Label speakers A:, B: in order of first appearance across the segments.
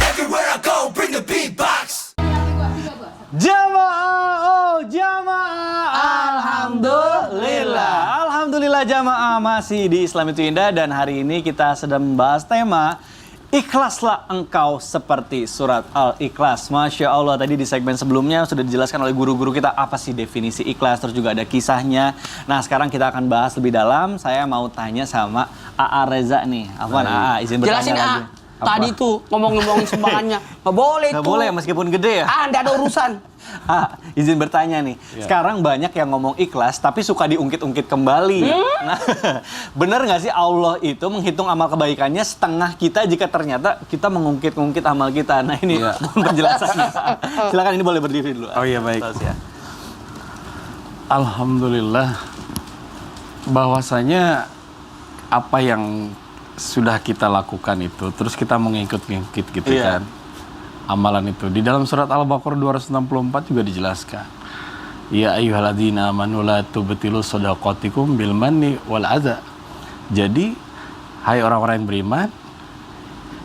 A: Everywhere I go, bring the beatbox.
B: Jamaah, oh jamaah, alhamdulillah. Alhamdulillah jamaah, masih di Islam itu Indah dan hari ini kita sedang membahas tema Ikhlaslah engkau seperti surat Al-Ikhlas. Masya Allah, tadi di segmen sebelumnya sudah dijelaskan oleh guru-guru kita apa sih definisi ikhlas, terus juga ada kisahnya. Nah sekarang kita akan bahas lebih dalam. Saya mau tanya sama AA Reza nih. Afwan AA, izin bertanya
C: Jelasin
B: lagi. Apa?
C: Tadi tuh ngomong-ngomongin sembarangannya. Nggak boleh
B: Nggak
C: tuh.
B: boleh meskipun gede ya?
C: Nggak ada urusan.
B: Izin bertanya nih. Sekarang banyak yang ngomong ikhlas tapi suka diungkit-ungkit kembali. Nah, bener nggak sih Allah itu menghitung amal kebaikannya setengah kita jika ternyata kita mengungkit-ungkit amal kita. Nah ini penjelasannya. Silakan, ini boleh berdiri dulu.
D: Oh iya, baik.
B: Terus, ya.
D: Alhamdulillah bahwasanya apa yang sudah kita lakukan itu terus kita mengikut-ngikut gitu
B: Iya.
D: kan amalan itu di dalam surat Al-Baqarah 264 juga dijelaskan ya ayyuhalladzina amanu la tubtilu shadaqatikum bil manni wal adza. Jadi hai orang-orang yang beriman,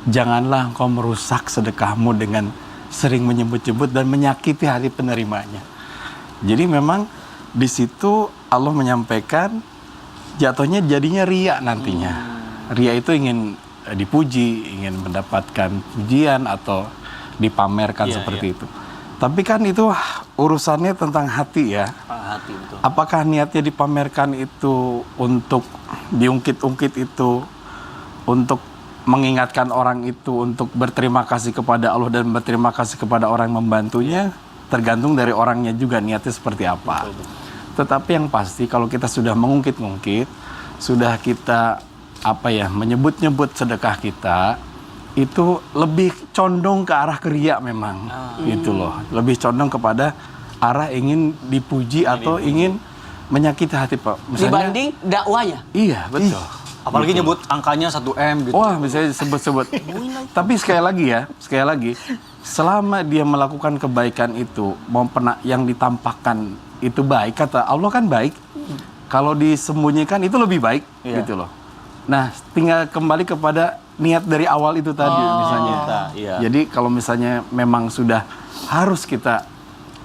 D: janganlah engkau merusak sedekahmu dengan sering menyebut-nyebut dan menyakiti hati penerimanya. Jadi memang di situ Allah menyampaikan jatuhnya jadinya riya nantinya. Ria itu ingin dipuji, ingin mendapatkan pujian atau dipamerkan seperti itu. Tapi kan itu urusannya tentang hati ya.
B: Hati, betul.
D: Apakah niatnya dipamerkan itu untuk diungkit-ungkit itu, untuk mengingatkan orang itu, untuk berterima kasih kepada Allah dan berterima kasih kepada orang yang membantunya, tergantung dari orangnya juga niatnya seperti apa. Tetapi yang pasti kalau kita sudah mengungkit-ungkit, sudah kita menyebut-nyebut sedekah kita, itu lebih condong ke arah riya memang, gitu loh. Lebih condong kepada arah ingin dipuji atau ingin menyakiti hati Pak. Misalnya,
C: Dibanding dakwanya.
D: iya betul.
B: Apalagi nyebut angkanya 1M gitu.
D: Wah, misalnya sebut-sebut. Tapi sekali lagi, selama dia melakukan kebaikan itu, mau pernah yang ditampakkan itu baik, kata Allah kan baik. Kalau disembunyikan itu lebih baik, gitu loh. Nah, tinggal kembali kepada niat dari awal itu tadi misalnya.
B: Iya.
D: Jadi kalau misalnya memang sudah harus kita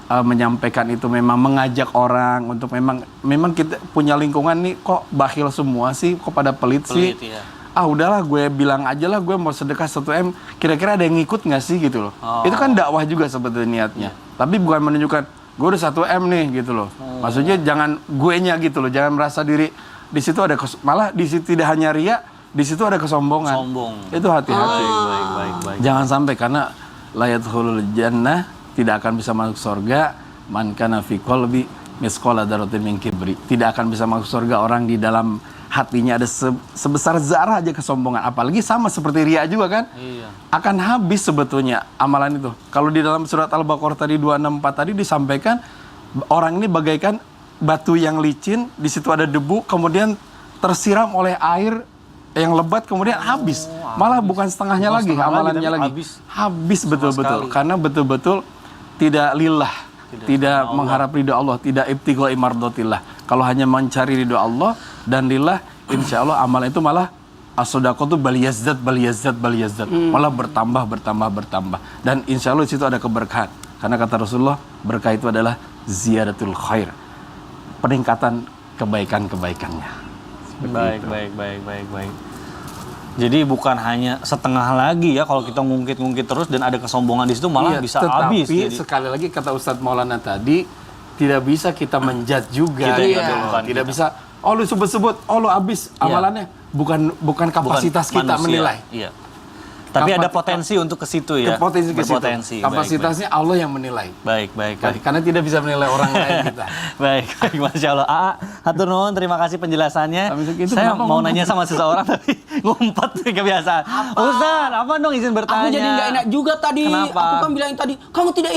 D: menyampaikan itu, memang mengajak orang untuk memang kita punya lingkungan nih kok bakhil semua sih, kok pada pelit sih.
B: Iya.
D: Udahlah gue bilang aja lah gue mau sedekah 1M, kira-kira ada yang ngikut nggak sih gitu loh. Itu kan dakwah juga sebetulnya niatnya. Tapi bukan menunjukkan gue udah 1M nih gitu loh. Maksudnya jangan gue-nya gitu loh, jangan merasa diri di situ ada malah di situ tidak hanya ria, di situ ada kesombongan. Itu hati-hati.
B: Baik.
D: Jangan sampai, karena la yadkhulul jannah, tidak akan bisa masuk surga man kana fi qalbi misqala dzarratin min kibri. Tidak akan bisa masuk surga orang di dalam hatinya ada sebesar zarah aja kesombongan. Apalagi sama seperti ria juga kan? Iya. Akan habis sebetulnya amalan itu. Kalau di dalam surat Al-Baqarah tadi 264 tadi disampaikan orang ini bagaikan batu yang licin, di situ ada debu, kemudian tersiram oleh air yang lebat, kemudian habis. Malah bukan setengahnya lagi, amalannya lagi. Habis betul-betul. Karena betul-betul tidak lillah, tidak mengharap ridho Allah, tidak ibtigha mardotillah. Kalau hanya mencari ridho Allah dan lillah, insya Allah amal itu malah as-shadaqatu bal yazdad. Malah bertambah. Dan insya Allah di situ ada keberkahan. Karena kata Rasulullah, berkah itu adalah ziyadatul khair, peningkatan kebaikan-kebaikannya.
B: Baik. Jadi bukan hanya setengah lagi ya kalau kita ngungkit-ngungkit terus dan ada kesombongan di situ malah bisa habis.
D: Tetapi sekali lagi kata Ustadz Maulana tadi, tidak bisa kita menjudge juga. Tidak bisa, lu sebut-sebut, lu habis amalannya. Bukan kapasitas kita
B: manusia.
D: Menilai.
B: Iya. Tapi ada potensi untuk ke situ ya.
D: Berpotensi. Kapasitasnya baik. Allah yang menilai.
B: Baik.
D: Karena tidak bisa menilai orang lain kita.
B: baik, Masya Allah. Hatur nuhun, terima kasih penjelasannya. Saya mau nanya sama seseorang tapi ngumpet kebiasaan. Ustaz, apa dong izin bertanya?
C: Aku jadi nggak enak juga tadi.
B: Kenapa?
C: Aku kan bilang tadi, kamu tidak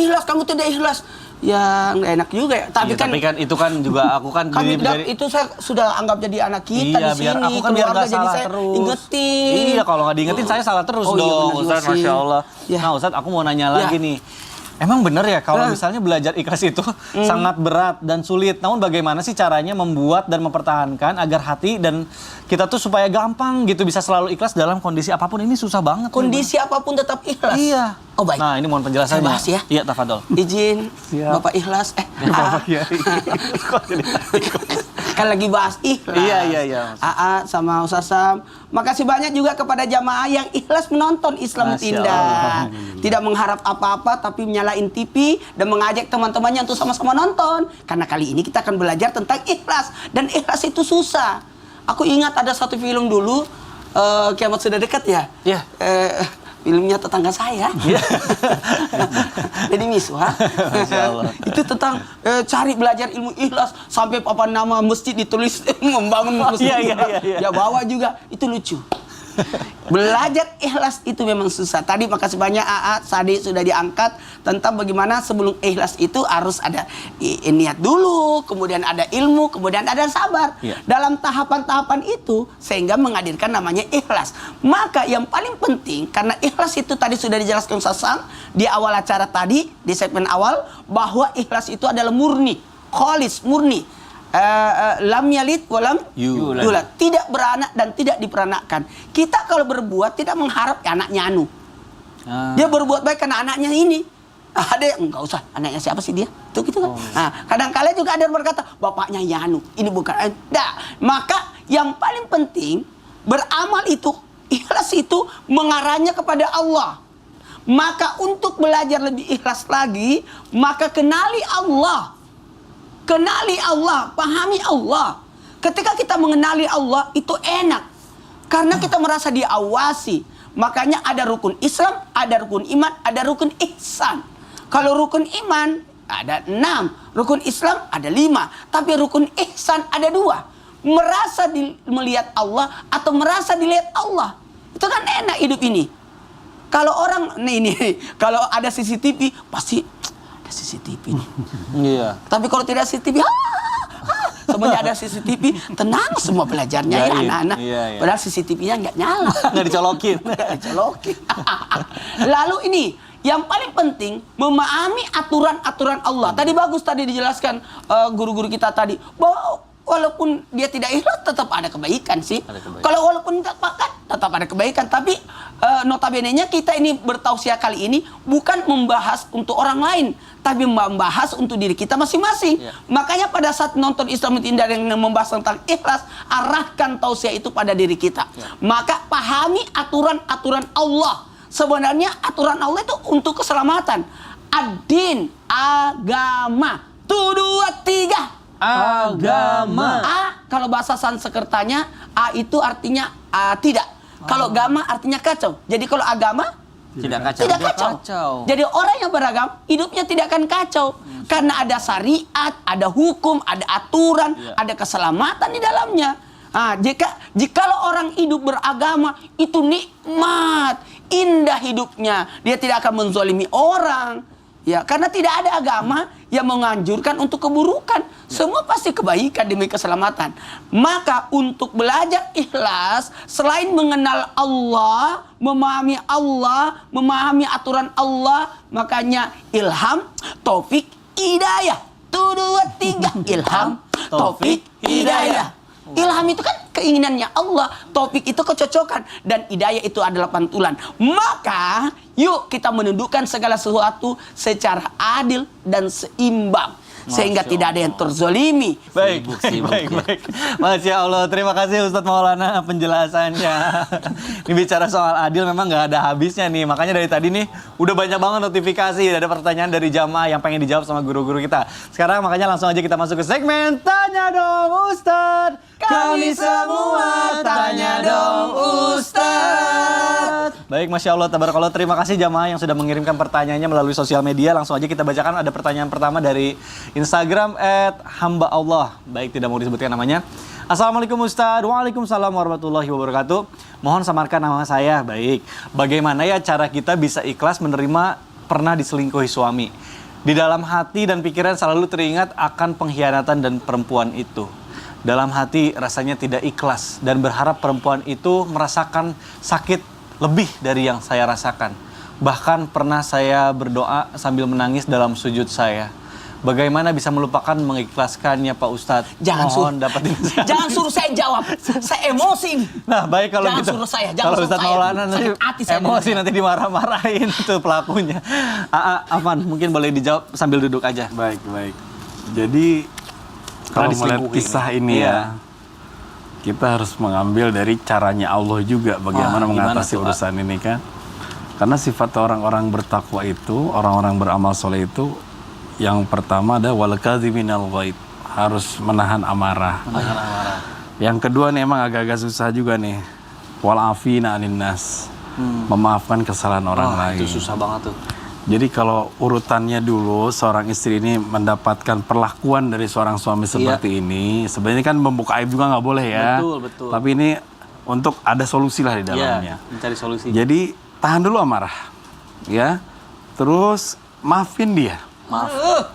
C: ikhlas. Ya nggak enak juga ya. Tapi
B: kan itu kan juga aku kan
C: dari itu saya sudah anggap jadi anak kita di sini.
B: Aku kan biar nggak salah terus.
C: Ingetin.
B: Iya, kalau nggak diingetin saya salah terus dong.
C: Iya,
B: Ustaz, Masya Allah.
C: Ya.
B: Nah Ustaz, aku mau nanya lagi nih. Emang bener ya kalau misalnya belajar ikhlas itu sangat berat dan sulit. Namun bagaimana sih caranya membuat dan mempertahankan agar hati dan kita tuh supaya gampang gitu bisa selalu ikhlas dalam kondisi apapun? Ini susah banget.
C: Kondisi apapun tetap ikhlas.
B: Iya.
C: Oh baik.
B: Nah ini mohon penjelasannya.
C: Saya bahas ya.
B: Iya, tafadol.
C: Izin
B: Siap.
C: Bapak ikhlas.
B: Bapak Kiai. Kok jadi
C: Kan lagi bahas ikhlas.
B: Iya.
C: AA sama Ustaz Sam. Makasih banyak juga kepada jamaah yang ikhlas menonton Islam
B: Masya
C: Indah.
B: Allah.
C: Tidak mengharap apa-apa tapi nyalain TV dan mengajak teman-temannya untuk sama-sama nonton. Karena kali ini kita akan belajar tentang ikhlas. Dan ikhlas itu susah. Aku ingat ada satu film dulu, Kiamat Sudah Dekat ya?
B: Iya.
C: Filmnya tetangga saya. Jadi miswah.
B: Masya Allah.
C: Itu tentang cari belajar ilmu ikhlas sampai papan nama masjid ditulis membangun masjid.
B: Iya.
C: Ya bawa juga itu lucu. Belajar ikhlas itu memang susah. Tadi makasih banyak AA, Sadi sudah diangkat tentang bagaimana sebelum ikhlas itu harus ada niat dulu, kemudian ada ilmu, kemudian ada sabar.
B: Iya.
C: Dalam tahapan-tahapan itu sehingga menghadirkan namanya ikhlas. Maka yang paling penting karena ikhlas itu tadi sudah dijelaskan Sasang di awal acara tadi di segmen awal bahwa ikhlas itu adalah murni, kholis, murni. Lam yalid walam yulad, tidak beranak dan tidak diperanakkan. Kita kalau berbuat tidak mengharap anaknya anu. Dia berbuat baik karena anaknya ini. Ada yang enggak usah, anaknya siapa sih dia? Itu gitu kan. Nah, kadang-kala juga ada yang berkata, bapaknya Yanu, ini bukan. Maka yang paling penting beramal itu, ikhlas itu mengarahnya kepada Allah. Maka untuk belajar lebih ikhlas lagi, maka kenali Allah. Kenali Allah, pahami Allah. Ketika kita mengenali Allah, itu enak. Karena kita merasa diawasi. Makanya ada rukun Islam, ada rukun iman, ada rukun ihsan. Kalau rukun iman, ada 6. Rukun Islam, ada 5. Tapi rukun ihsan, ada 2. Merasa melihat Allah atau merasa dilihat Allah. Itu kan enak hidup ini. Kalau orang, kalau ada CCTV, pasti ada CCTV nih.
B: Iya.
C: Tapi kalau tidak CCTV, semenjak ada CCTV, tenang semua belajarnya ya anak-anak.
B: Iya.
C: Padahal CCTV-nya nggak nyala.
B: Nggak dicolokin.
C: Nggak dicolokin. Lalu ini, yang paling penting, memahami aturan-aturan Allah. Tadi bagus tadi dijelaskan guru-guru kita tadi, bahwa walaupun dia tidak ikhlas, tetap ada kebaikan sih. Kalau walaupun tidak pakat, tetap ada kebaikan. Tapi notabene-nya kita ini bertausiah kali ini bukan membahas untuk orang lain, tapi membahas untuk diri kita masing-masing.
B: Ya.
C: Makanya pada saat nonton Islam Indah yang membahas tentang ikhlas, arahkan tausiah itu pada diri kita.
B: Ya.
C: Maka pahami aturan-aturan Allah. Sebenarnya aturan Allah itu untuk keselamatan. Ad-din, agama. 2, 3.
B: Agama.
C: A, kalau bahasa Sanskertanya, A itu artinya tidak. Kalau agama artinya kacau. Jadi kalau agama
B: Tidak kacau.
C: tidak kacau. Jadi orang yang beragama hidupnya tidak akan kacau. Karena ada syariat, ada hukum, ada aturan, ada keselamatan di dalamnya. Nah, jikalau orang hidup beragama itu nikmat, indah hidupnya. Dia tidak akan menzolimi orang. Ya, karena tidak ada agama yang menganjurkan untuk keburukan. Semua pasti kebaikan demi keselamatan. Maka untuk belajar ikhlas, selain mengenal Allah, memahami aturan Allah, makanya ilham, taufik, hidayah. 2, 3. Ilham, taufik, hidayah. Ilham itu kan keinginannya Allah, taufik itu kecocokan, dan hidayah itu adalah pantulan. Maka yuk kita menundukkan segala sesuatu secara adil dan seimbang. Sehingga tidak ada yang terzolimi.
B: Baik. Masya Allah, terima kasih Ustadz Maulana penjelasannya. Ini bicara soal adil memang nggak ada habisnya nih. Makanya dari tadi nih udah banyak banget notifikasi, ada pertanyaan dari jamaah yang pengen dijawab sama guru-guru kita. Sekarang makanya langsung aja kita masuk ke segmen Tanya Dong Ustadz. Kami semua tanya dong Ustadz. Baik, Masya Allah, tabarakallah. Terima kasih jamaah yang sudah mengirimkan pertanyaannya melalui sosial media. Langsung aja kita bacakan, ada pertanyaan pertama dari Instagram @hamba_Allah. Baik, tidak mau disebutkan namanya. Assalamualaikum Ustadz. Waalaikumsalam warahmatullahi wabarakatuh. Mohon samarkan nama saya. Baik, bagaimana ya cara kita bisa ikhlas menerima pernah diselingkuhi suami? Di dalam hati dan pikiran selalu teringat akan pengkhianatan dan perempuan itu. Dalam hati rasanya tidak ikhlas dan berharap perempuan itu merasakan sakit lebih dari yang saya rasakan. Bahkan pernah saya berdoa sambil menangis dalam sujud saya. Bagaimana bisa melupakan mengikhlaskannya Pak Ustadz? Mohon dapatin saya.
C: Jangan suruh saya jawab. Saya emosi.
B: Nah baik kalau
C: Jangan
B: gitu.
C: suruh saya,
B: Kalau Ustadz Maulana nanti
C: Sakit hati saya
B: emosi
C: dengar.
B: nanti dimarah-marahin itu pelakunya. Afan mungkin boleh dijawab sambil duduk aja.
D: Baik, baik. Jadi kalau melihat
B: diselingkuhi
D: kisah
B: ini.
D: ini
B: Iya.
D: ya, kita harus mengambil dari caranya Allah juga bagaimana
B: Gimana
D: mengatasi
B: tuh, Pak?
D: urusan ini kan. Karena sifat orang-orang bertakwa itu, orang-orang beramal soleh itu, yang pertama ada walakadziminal ghaid, harus menahan amarah. Yang kedua nih emang agak-agak susah juga nih, walafina anin nas, memaafkan kesalahan orang lain.
B: Itu susah banget tuh.
D: Jadi kalau urutannya dulu seorang istri ini mendapatkan perlakuan dari seorang suami seperti ini, sebenarnya kan membuka aib juga nggak boleh ya.
B: Betul, betul.
D: Tapi ini untuk ada solusi lah di dalamnya.
B: Iya, mencari solusi.
D: Jadi tahan dulu amarah, ya. Terus maafin dia.
B: Maaf.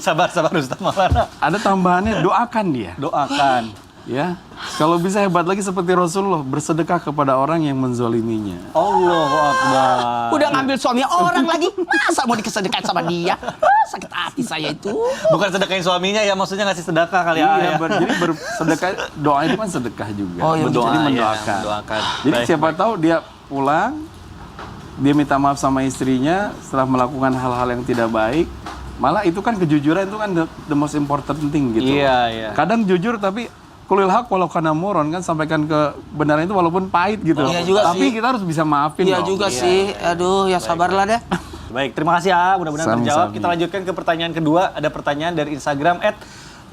B: Sabar Ustadz Maulana.
D: Ada tambahannya, doakan dia.
B: Doakan.
D: Ya, kalau bisa hebat lagi seperti Rasulullah, bersedekah kepada orang yang menzoliminya.
B: Allahu Akbar.
C: Udah ngambil suami orang lagi, masa mau dikesedekain sama dia? Sakit hati saya itu.
B: Bukan sedekahin suaminya ya, maksudnya ngasih sedekah kali ya.
D: Iya, jadi bersedekah, doa itu kan sedekah juga.
C: Oh, iya,
B: Berdoa,
D: Jadi
B: ya,
D: mendoakan.
B: mendoakan.
D: Jadi
B: Baik,
D: siapa tahu dia pulang, dia minta maaf sama istrinya setelah melakukan hal-hal yang tidak baik. Malah itu kan kejujuran itu kan the most important thing gitu.
B: Iya, iya.
D: Kadang jujur tapi kulil haq walau kana muron, kan sampaikan kebenaran itu walaupun pahit gitu.
C: Iya juga
D: Tapi
C: sih.
D: kita harus bisa maafin
C: Iya
D: dong.
C: juga sih. Aduh, ya sabarlah deh.
B: Baik, terima kasih ya. Mudah-mudahan
D: Sami-sami.
B: terjawab. Kita lanjutkan ke pertanyaan kedua. Ada pertanyaan dari Instagram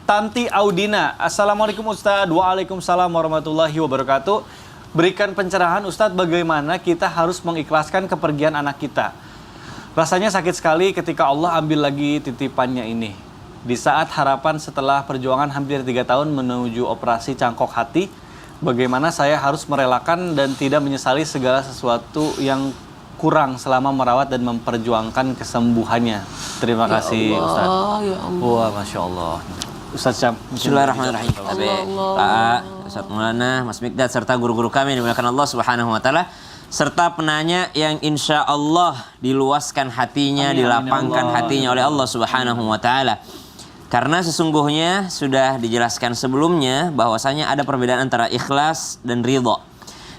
B: @Tanti Audina. Assalamualaikum Ustadz. Waalaikumsalam warahmatullahi wabarakatuh. Berikan pencerahan Ustadz bagaimana kita harus mengikhlaskan kepergian anak kita. Rasanya sakit sekali ketika Allah ambil lagi titipannya ini. Di saat harapan setelah perjuangan hampir 3 tahun menuju operasi cangkok hati, bagaimana saya harus merelakan dan tidak menyesali segala sesuatu yang kurang selama merawat dan memperjuangkan kesembuhannya. Terima kasih Ustaz.
C: ya Allah.
B: Wah, Masya Allah. Ustaz Syam.
E: Bismillahirrahmanirrahim. Pak, Ustaz Maulana, Mas Mikdad, serta guru-guru kami yang dimuliakan Allah Subhanahu wa Ta'ala, serta penanya yang insya Allah diluaskan hatinya,
B: Amin,
E: dilapangkan
B: amin, Allah.
E: hatinya oleh Allah Subhanahu wa Ta'ala. Karena sesungguhnya sudah dijelaskan sebelumnya bahwasanya ada perbedaan antara ikhlas dan ridho.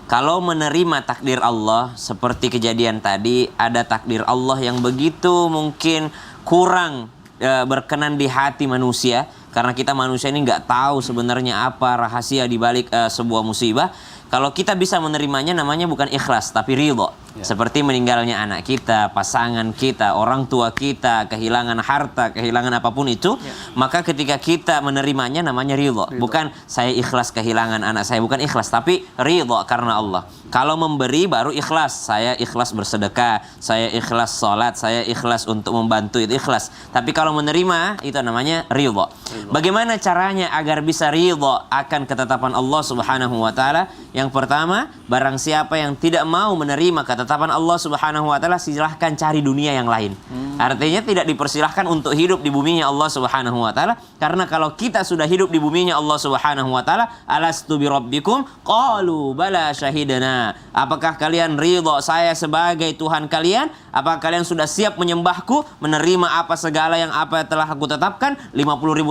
E: Kalau menerima takdir Allah seperti kejadian tadi, ada takdir Allah yang begitu mungkin kurang berkenan di hati manusia, karena kita manusia ini nggak tahu sebenarnya apa rahasia di balik sebuah musibah. Kalau kita bisa menerimanya namanya bukan ikhlas tapi ridho. Seperti meninggalnya anak kita, pasangan kita, orang tua kita, kehilangan harta, kehilangan apapun itu, maka ketika kita menerimanya namanya ridho. Bukan saya ikhlas kehilangan anak saya, bukan ikhlas, tapi ridho karena Allah. Kalau memberi baru ikhlas, saya ikhlas bersedekah, saya ikhlas sholat, saya ikhlas untuk membantu, itu ikhlas. Tapi kalau menerima itu namanya ridho. Bagaimana caranya agar bisa ridho akan ketetapan Allah Subhanahu wa Ta'ala? Yang pertama, barang siapa yang tidak mau menerima ketetapan Allah Subhanahu wa Ta'ala, silahkan cari dunia yang lain. Artinya tidak dipersilahkan untuk hidup di buminya Allah Subhanahu wa Ta'ala, karena kalau kita sudah hidup di buminya Allah Subhanahu wa Ta'ala, alastu bi rabbikum qalu bala syahidana. Apakah kalian ridho saya sebagai Tuhan kalian? Apakah kalian sudah siap menyembahku, menerima apa segala yang apa telah aku tetapkan 50.000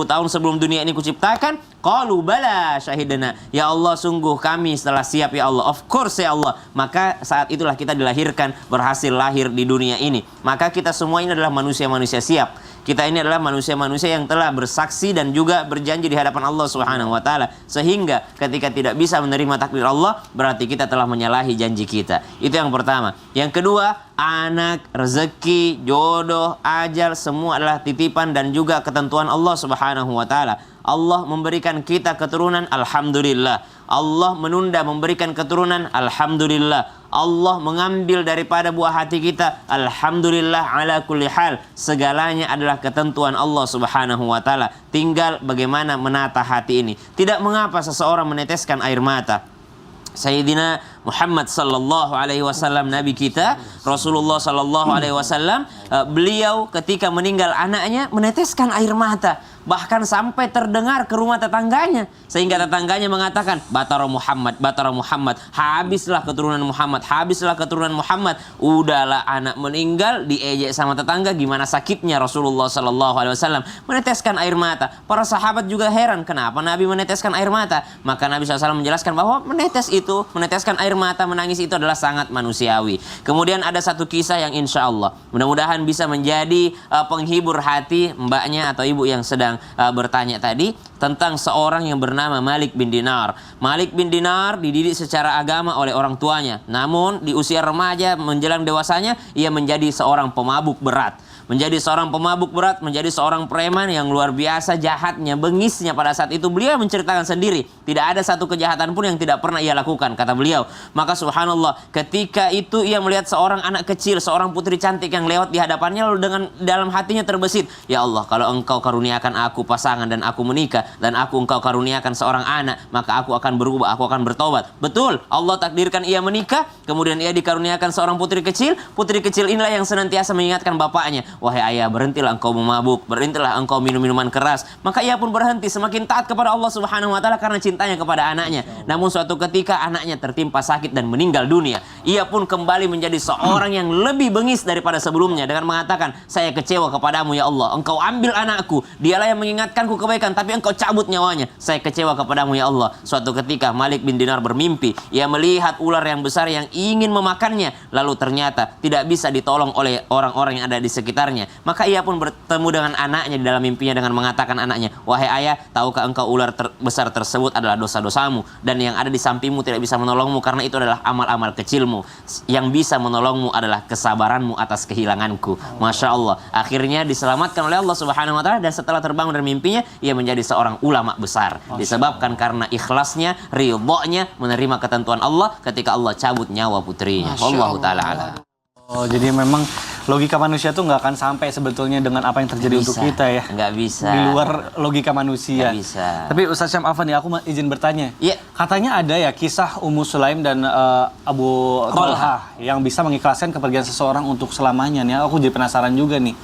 E: tahun sebelum dunia ini kuciptakan? Qalu bala syahidana. Ya Allah, sungguh kami telah siap ya Allah. Of course ya Allah. Maka saat itulah kita dilahirkan, berhasil lahir di dunia ini. Maka kita semua ini adalah manusia-manusia siap. Kita ini adalah manusia-manusia yang telah bersaksi dan juga berjanji di hadapan Allah Subhanahu wa Ta'ala. Sehingga ketika tidak bisa menerima takdir Allah, berarti kita telah menyalahi janji kita. Itu yang pertama. Yang kedua, anak, rezeki, jodoh, ajal, semua adalah titipan dan juga ketentuan Allah Subhanahu wa Ta'ala. Allah memberikan kita keturunan, alhamdulillah. Allah menunda memberikan keturunan, alhamdulillah. Allah mengambil daripada buah hati kita, alhamdulillah ala kulli hal. Segalanya adalah ketentuan Allah Subhanahu wa Ta'ala. Tinggal bagaimana menata hati ini. Tidak mengapa seseorang meneteskan air mata. Sayyidina Muhammad sallallahu alaihi wasallam, nabi kita, Rasulullah sallallahu alaihi wasallam, beliau ketika meninggal anaknya meneteskan air mata. bahkan sampai terdengar ke rumah tetangganya, sehingga tetangganya mengatakan, batara Muhammad, habislah keturunan Muhammad, habislah keturunan Muhammad. Udahlah anak meninggal, diejek sama tetangga. Gimana sakitnya Rasulullah SAW meneteskan air mata. Para sahabat juga heran, kenapa Nabi meneteskan air mata? Maka Nabi SAW menjelaskan bahwa meneteskan air mata, menangis itu adalah sangat manusiawi. Kemudian ada satu kisah yang insya Allah mudah-mudahan bisa menjadi penghibur hati mbaknya atau ibu yang sedang bertanya tadi, tentang seorang yang bernama Malik bin Dinar. Malik bin Dinar dididik secara agama oleh orang tuanya, namun di usia remaja menjelang dewasanya ia menjadi seorang pemabuk berat. Menjadi seorang pemabuk berat, menjadi seorang preman yang luar biasa jahatnya, bengisnya pada saat itu. Beliau menceritakan sendiri, tidak ada satu kejahatan pun yang tidak pernah ia lakukan, kata beliau. Maka subhanallah, ketika itu ia melihat seorang anak kecil, seorang putri cantik yang lewat di hadapannya, lalu dengan dalam hatinya terbesit, ya Allah, kalau engkau karuniakan aku pasangan dan aku menikah, dan engkau karuniakan seorang anak, maka aku akan berubah, aku akan bertobat. Betul, Allah takdirkan ia menikah, kemudian ia dikaruniakan seorang putri kecil. Putri kecil inilah yang senantiasa mengingatkan bapaknya, wahai ayah, berhentilah engkau memabuk, berhentilah engkau minum minuman keras. Maka ia pun berhenti, semakin taat kepada Allah Subhanahu wa taala karena cintanya kepada anaknya. Namun suatu ketika anaknya tertimpa sakit dan meninggal dunia. Ia pun kembali menjadi seorang yang lebih bengis daripada sebelumnya dengan mengatakan, saya kecewa kepadamu ya Allah, engkau ambil anakku, dialah yang mengingatkanku kebaikan, tapi engkau cabut nyawanya. Saya kecewa kepadamu ya Allah. Suatu ketika Malik bin Dinar bermimpi, ia melihat ular yang besar yang ingin memakannya, lalu ternyata tidak bisa ditolong oleh orang-orang yang ada di sekitar. Maka ia pun bertemu dengan anaknya di dalam mimpinya dengan mengatakan anaknya, wahai ayah, tahukah engkau ular besar tersebut adalah dosa-dosamu, dan yang ada di sampingmu tidak bisa menolongmu karena itu adalah amal-amal kecilmu. Yang bisa menolongmu adalah kesabaranmu atas kehilanganku. Masya Allah, akhirnya diselamatkan oleh Allah Subhanahu wa taala, dan setelah terbangun dari mimpinya ia menjadi seorang ulama besar, disebabkan karena ikhlasnya, ridhonya menerima ketentuan Allah ketika Allah cabut nyawa putrinya. Wallahu taala a'lam.
B: Oh, jadi memang logika manusia tuh nggak akan sampai sebetulnya dengan apa yang terjadi untuk kita ya.
E: Nggak bisa.
B: Di luar logika manusia.
E: Nggak bisa.
B: Tapi Ustaz Syam Afan ya, aku izin bertanya.
E: Iya.
B: Katanya ada ya kisah Ummu Sulaim dan Abu Talha yang bisa mengikhlaskan kepergian seseorang untuk selamanya nih. Aku jadi penasaran juga nih.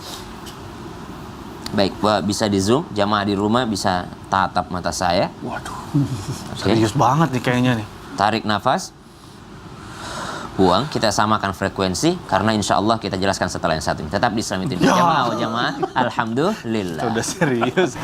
E: Baik, bisa di zoom, jamaah di rumah bisa tatap mata saya.
B: Waduh,
E: Oke.
B: serius banget nih kayaknya nih.
E: Tarik nafas, buang, kita samakan frekuensi karena insya Allah kita jelaskan setelah yang satu ini. Tetap di Islamitin. Jamaah, alhamdulillah.
B: Sudah serius.